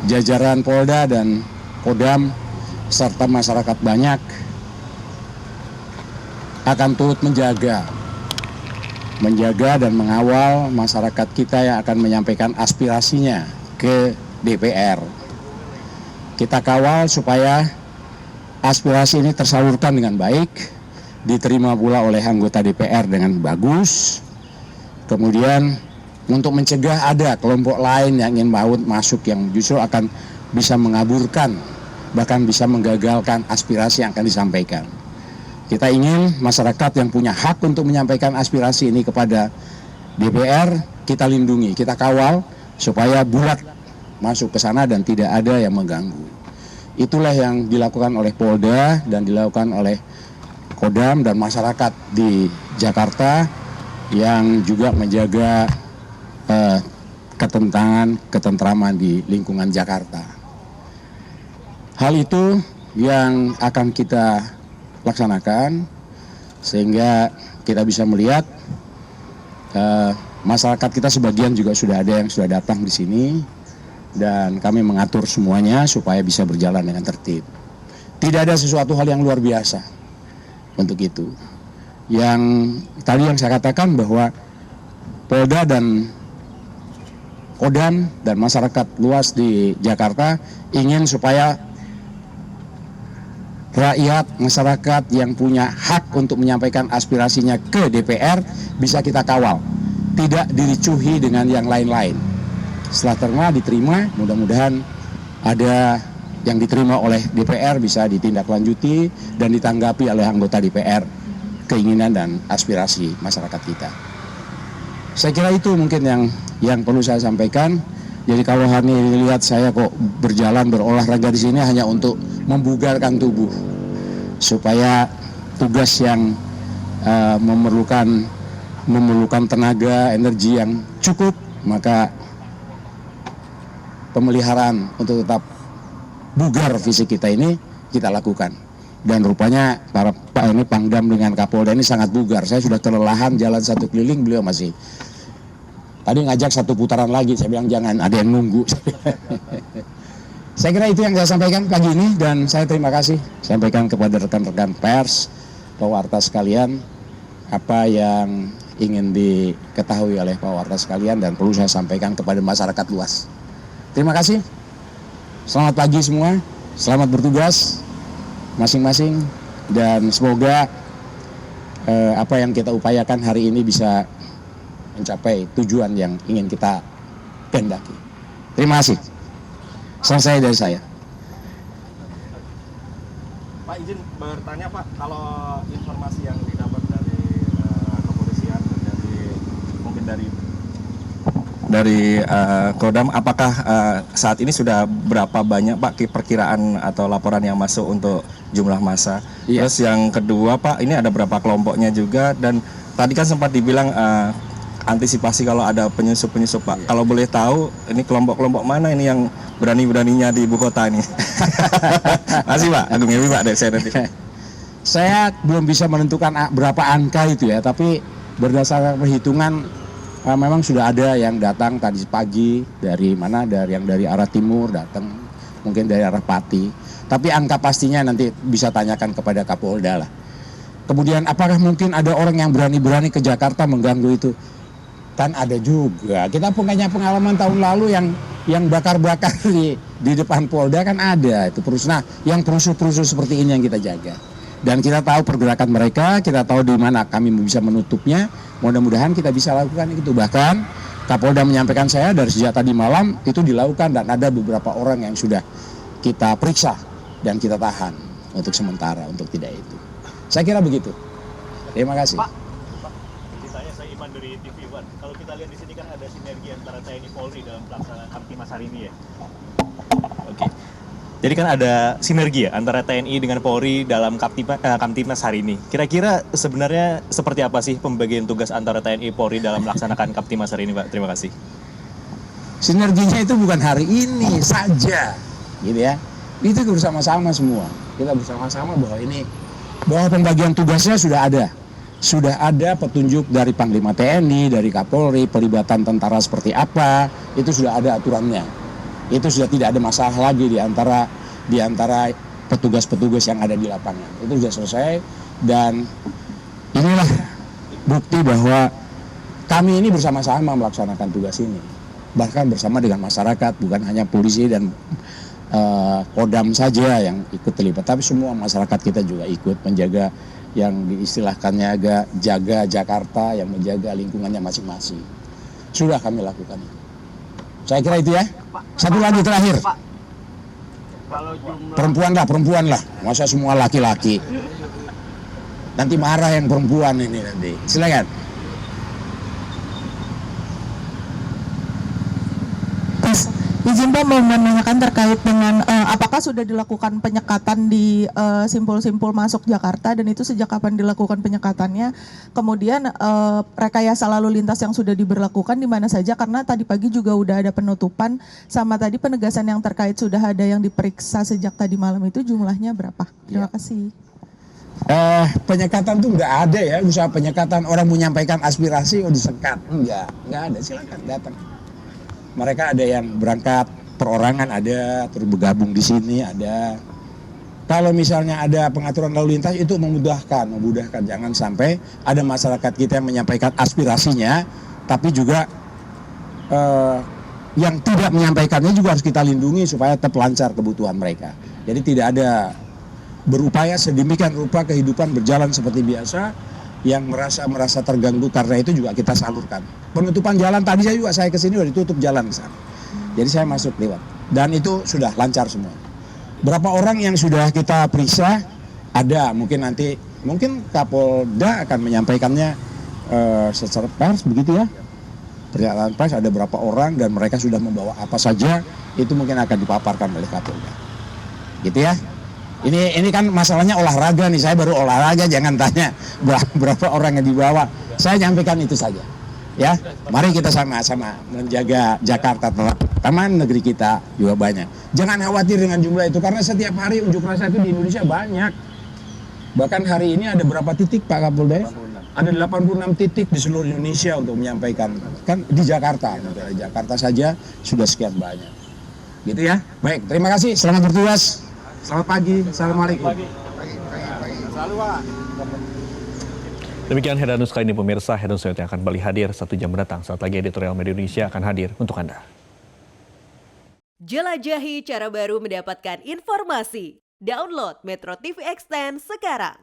jajaran Polda dan Kodam serta masyarakat banyak akan turut menjaga dan mengawal masyarakat kita yang akan menyampaikan aspirasinya ke DPR. Kita kawal supaya aspirasi ini tersalurkan dengan baik, diterima pula oleh anggota DPR dengan bagus. Kemudian untuk mencegah ada kelompok lain yang ingin masuk yang justru akan bisa mengaburkan, bahkan bisa menggagalkan aspirasi yang akan disampaikan. Kita ingin masyarakat yang punya hak untuk menyampaikan aspirasi ini kepada DPR, kita lindungi, kita kawal supaya bulat masuk ke sana dan tidak ada yang mengganggu. Itulah yang dilakukan oleh Polda dan dilakukan oleh Kodam dan masyarakat di Jakarta yang juga menjaga ketentraman di lingkungan Jakarta. Hal itu yang akan kita laksanakan sehingga kita bisa melihat masyarakat kita sebagian juga sudah ada yang sudah datang di sini dan kami mengatur semuanya supaya bisa berjalan dengan tertib. Tidak ada sesuatu hal yang luar biasa untuk itu. Yang tadi yang saya katakan bahwa Polda dan Kodam dan masyarakat luas di Jakarta ingin supaya rakyat, masyarakat yang punya hak untuk menyampaikan aspirasinya ke DPR bisa kita kawal, tidak diricuhi dengan yang lain-lain. Setelah diterima, mudah-mudahan ada yang diterima oleh DPR bisa ditindaklanjuti dan ditanggapi oleh anggota DPR keinginan dan aspirasi masyarakat kita. Saya kira itu mungkin yang perlu saya sampaikan. Jadi kalau hari ini lihat saya kok berjalan berolahraga di sini hanya untuk membugarkan tubuh supaya tugas yang memerlukan tenaga, energi yang cukup, maka pemeliharaan untuk tetap bugar fisik kita ini kita lakukan. Dan rupanya para Pak ini Pangdam dengan Kapolda ini sangat bugar. Saya sudah kelelahan jalan satu keliling, beliau masih. Tadi ngajak satu putaran lagi, saya bilang jangan, ada yang nunggu. Saya kira itu yang saya sampaikan pagi ini dan saya terima kasih sampaikan kepada rekan-rekan pers, pewarta sekalian, apa yang ingin diketahui oleh pewarta sekalian dan perlu saya sampaikan kepada masyarakat luas. Terima kasih. Selamat pagi semua, selamat bertugas masing-masing dan semoga apa yang kita upayakan hari ini bisa mencapai tujuan yang ingin kita kehendaki. Terima kasih. Selesai dari saya. Pak, izin bertanya Pak, kalau informasi yang didapat dari kepolisian dan mungkin dari Kodam, apakah saat ini sudah berapa banyak Pak perkiraan atau laporan yang masuk untuk jumlah massa? Iya. Terus yang kedua Pak, ini ada berapa kelompoknya juga, dan tadi kan sempat dibilang antisipasi kalau ada penyusup-penyusup Pak. Kalau boleh tahu ini kelompok-kelompok mana ini yang berani-beraninya di ibu kota ini? Masih Pak, Agung Ewi Pak, saya nanti. Saya belum bisa menentukan berapa angka itu ya, tapi berdasarkan perhitungan memang sudah ada yang datang tadi pagi dari mana, dari arah timur datang, mungkin dari arah Pati. Tapi angka pastinya nanti bisa tanyakan kepada Kapolda lah. Kemudian apakah mungkin ada orang yang berani-berani ke Jakarta mengganggu itu? Kan ada juga. Kita punya pengalaman tahun lalu yang bakar-bakar di depan Polda kan ada itu Nah, yang perusuh-perusuh seperti ini yang kita jaga. Dan kita tahu pergerakan mereka, kita tahu di mana kami bisa menutupnya. Mudah-mudahan kita bisa lakukan itu. Bahkan Kapolda menyampaikan saya dari sejak tadi malam itu dilakukan dan ada beberapa orang yang sudah kita periksa dan kita tahan untuk sementara untuk tidak itu. Saya kira begitu. Terima kasih. Pak, ceritanya saya Iman dari TV One. Kalau kita lihat di sini kan ada sinergi antara TNI Polri dalam pelaksanaan Kamtimas hari ini ya. Oke. Jadi kan ada sinergi ya antara TNI dengan Polri dalam Kamtimas hari ini. Kira-kira sebenarnya seperti apa sih pembagian tugas antara TNI Polri dalam melaksanakan Kamtimas hari ini, Pak? Terima kasih. Sinerginya itu bukan hari ini saja, gitu ya. Itu bersama-sama semua. Kita bersama-sama bahwa pembagian tugasnya sudah ada. Sudah ada petunjuk dari Panglima TNI, dari Kapolri, pelibatan tentara seperti apa, itu sudah ada aturannya. Itu sudah tidak ada masalah lagi di antara petugas-petugas yang ada di lapangan. Itu sudah selesai dan inilah bukti bahwa kami ini bersama-sama melaksanakan tugas ini. Bahkan bersama dengan masyarakat, bukan hanya polisi dan Kodam saja yang ikut terlibat, tapi semua masyarakat kita juga ikut menjaga yang diistilahkannya agak jaga Jakarta, yang menjaga lingkungannya masing-masing. Sudah kami lakukan itu. Saya kira itu ya. Satu lagi terakhir. Perempuan lah. Masa semua laki-laki. Nanti marah yang perempuan ini nanti. Silakan. Izin Pak mau menanyakan terkait dengan apakah sudah dilakukan penyekatan di simpul-simpul masuk Jakarta dan itu sejak kapan dilakukan penyekatannya? Kemudian rekayasa lalu lintas yang sudah diberlakukan di mana saja karena tadi pagi juga udah ada penutupan sama tadi penegasan yang terkait sudah ada yang diperiksa sejak tadi malam itu jumlahnya berapa? Terima kasih. Penyekatan tuh nggak ada ya, usaha penyekatan orang menyampaikan aspirasi disekat, nggak ada, silakan datang. Mereka ada yang berangkat perorangan ada, terus bergabung di sini ada. Kalau misalnya ada pengaturan lalu lintas itu memudahkan, jangan sampai ada masyarakat kita yang menyampaikan aspirasinya, tapi juga yang tidak menyampaikannya juga harus kita lindungi supaya tetap lancar kebutuhan mereka. Jadi tidak ada berupaya sedemikian rupa kehidupan berjalan seperti biasa, yang merasa terganggu karena itu juga kita salurkan. Penutupan jalan tadi saya kesini udah ditutup jalan ke sana. Jadi saya masuk lewat dan itu sudah lancar semua. Berapa orang yang sudah kita periksa ada, mungkin Kapolda akan menyampaikannya secara pers begitu ya. Pernyataan pers ada berapa orang dan mereka sudah membawa apa saja itu mungkin akan dipaparkan oleh Kapolda. Gitu ya. Ini kan masalahnya olahraga nih, saya baru olahraga, jangan tanya berapa orang yang dibawa. Saya nyampaikan itu saja. Ya, mari kita sama-sama menjaga Jakarta, taman negeri kita juga banyak. Jangan khawatir dengan jumlah itu, karena setiap hari unjuk rasa itu di Indonesia banyak. Bahkan hari ini ada berapa titik Pak Kapolda? Ada 86 titik di seluruh Indonesia untuk menyampaikan. Kan di Jakarta, di Jakarta saja sudah sekian banyak. Gitu ya. Baik, terima kasih, selamat bertugas. Selamat pagi, assalamualaikum. Demikian Heranus kali ini pemirsa, Heranus yang akan kembali hadir 1 jam mendatang. Saat lagi editorial Media Indonesia akan hadir untuk Anda. Jelajahi cara baru mendapatkan informasi. Download Metro TV Extend sekarang.